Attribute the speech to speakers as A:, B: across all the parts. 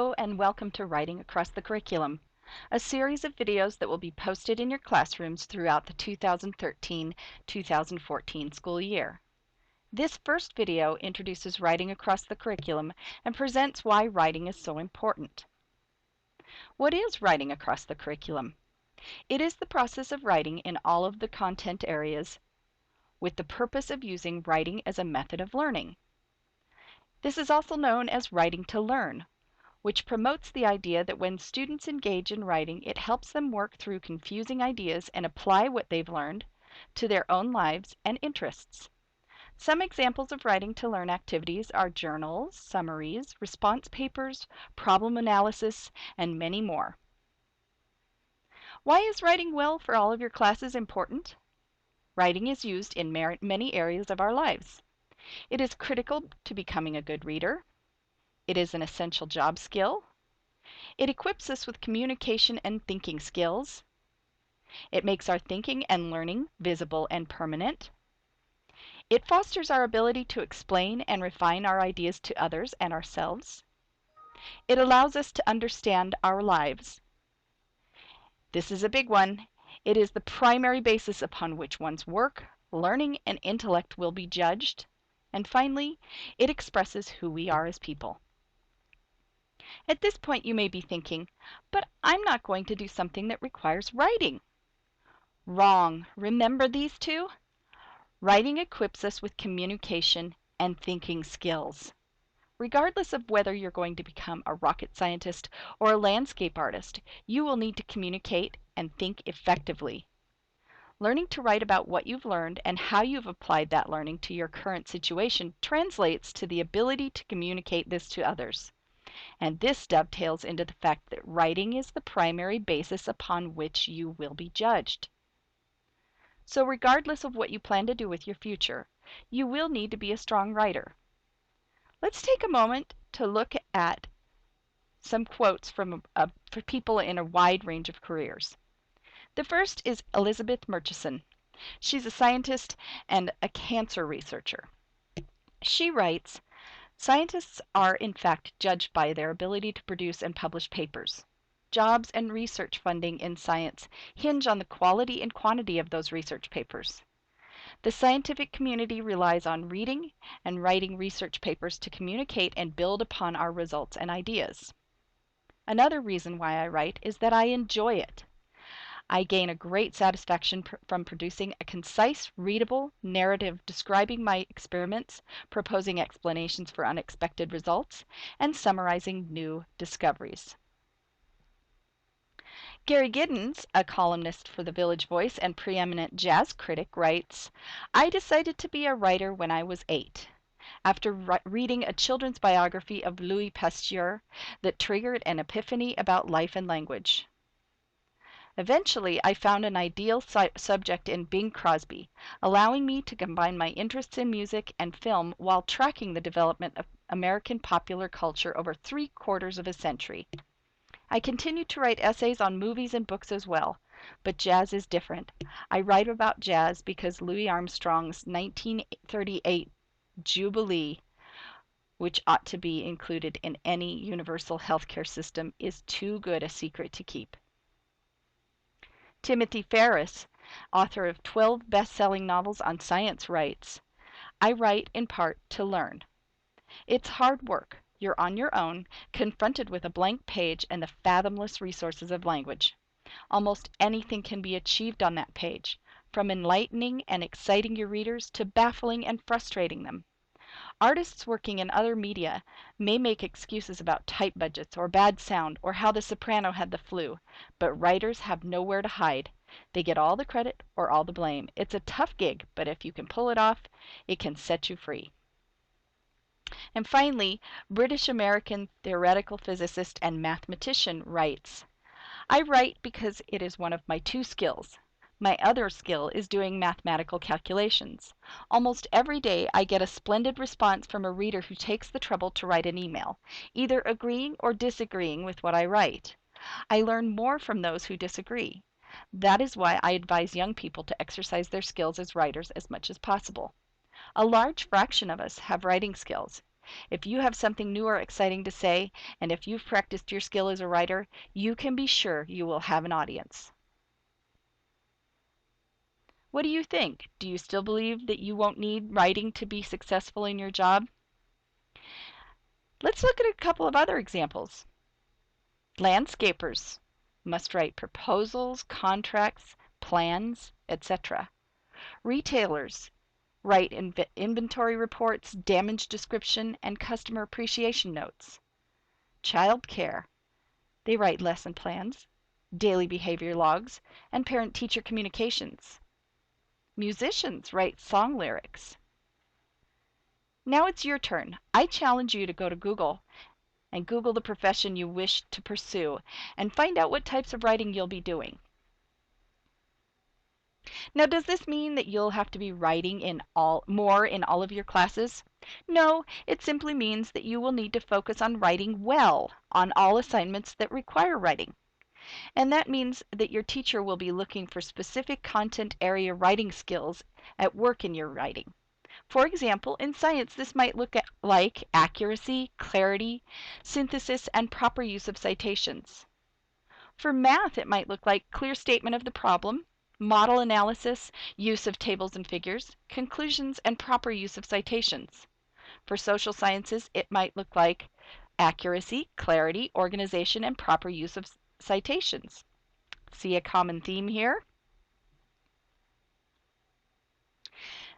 A: Hello and welcome to Writing Across the Curriculum, a series of videos that will be posted in your classrooms throughout the 2013-2014 school year. This first video introduces writing across the curriculum and presents why writing is so important. What is writing across the curriculum? It is the process of writing in all of the content areas with the purpose of using writing as a method of learning. This is also known as writing to learn, which promotes the idea that when students engage in writing, it helps them work through confusing ideas and apply what they've learned to their own lives and interests. Some examples of writing to learn activities are journals, summaries, response papers, problem analysis, and many more. Why is writing well for all of your classes important? Writing is used in many areas of our lives. It is critical to becoming a good reader. It is an essential job skill. It equips us with communication and thinking skills. It makes our thinking and learning visible and permanent. It fosters our ability to explain and refine our ideas to others and ourselves. It allows us to understand our lives. This is a big one. It is the primary basis upon which one's work, learning, and intellect will be judged. And finally, it expresses who we are as people. At this point, you may be thinking, but I'm not going to do something that requires writing. Wrong. Remember these two? Writing equips us with communication and thinking skills. Regardless of whether you're going to become a rocket scientist or a landscape artist, you will need to communicate and think effectively. Learning to write about what you've learned and how you've applied that learning to your current situation translates to the ability to communicate this to others. And this dovetails into the fact that writing is the primary basis upon which you will be judged. So regardless of what you plan to do with your future, you will need to be a strong writer. Let's take a moment to look at some quotes from for people in a wide range of careers. The first is Elizabeth Murchison. She's a scientist and a cancer researcher. She writes, "Scientists are in fact judged by their ability to produce and publish papers. Jobs and research funding in science hinge on the quality and quantity of those research papers. The scientific community relies on reading and writing research papers to communicate and build upon our results and ideas. Another reason why I write is that I enjoy it. I gain a great satisfaction from producing a concise, readable narrative describing my experiments, proposing explanations for unexpected results, and summarizing new discoveries." Gary Giddens, a columnist for The Village Voice and preeminent jazz critic, writes, "I decided to be a writer when I was 8. After reading a children's biography of Louis Pasteur that triggered an epiphany about life and language. Eventually, I found an ideal subject in Bing Crosby, allowing me to combine my interests in music and film while tracking the development of American popular culture over 3/4 of a century. I continue to write essays on movies and books as well, but jazz is different. I write about jazz because Louis Armstrong's 1938 Jubilee, which ought to be included in any universal healthcare system, is too good a secret to keep." Timothy Ferriss, author of 12 best-selling novels on science, writes, "I write in part to learn. It's hard work. You're on your own, confronted with a blank page and the fathomless resources of language. Almost anything can be achieved on that page, from enlightening and exciting your readers to baffling and frustrating them. Artists working in other media may make excuses about tight budgets or bad sound or how the soprano had the flu, but writers have nowhere to hide. They get all the credit or all the blame. It's a tough gig, but if you can pull it off, it can set you free." And finally, British-American theoretical physicist and mathematician writes, "I write because it is one of my two skills. My other skill is doing mathematical calculations. Almost every day I get a splendid response from a reader who takes the trouble to write an email, either agreeing or disagreeing with what I write. I learn more from those who disagree. That is why I advise young people to exercise their skills as writers as much as possible. A large fraction of us have writing skills. If you have something new or exciting to say, and if you've practiced your skill as a writer, you can be sure you will have an audience. What do you think? Do you still believe that you won't need writing to be successful in your job? Let's look at a couple of other examples. Landscapers must write proposals, contracts, plans, etc. Retailers write inventory reports, damage description, and customer appreciation notes. Childcare, they write lesson plans, daily behavior logs, and parent-teacher communications. Musicians write song lyrics. Now it's your turn. I challenge you to go to Google and Google the profession you wish to pursue and find out what types of writing you'll be doing. Now, does this mean that you'll have to be writing more in all of your classes? No, it simply means that you will need to focus on writing well on all assignments that require writing. And that means that your teacher will be looking for specific content area writing skills at work in your writing. For example, in science, this might look like accuracy, clarity, synthesis, and proper use of citations. For math, it might look like clear statement of the problem, model analysis, use of tables and figures, conclusions, and proper use of citations. For social sciences, it might look like accuracy, clarity, organization, and proper use of citations. See a common theme here?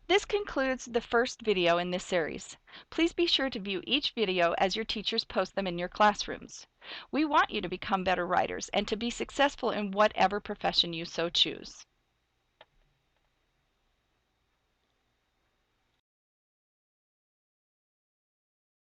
A: This concludes the first video in this series. Please be sure to view each video as your teachers post them in your classrooms. We want you to become better writers and to be successful in whatever profession you so choose.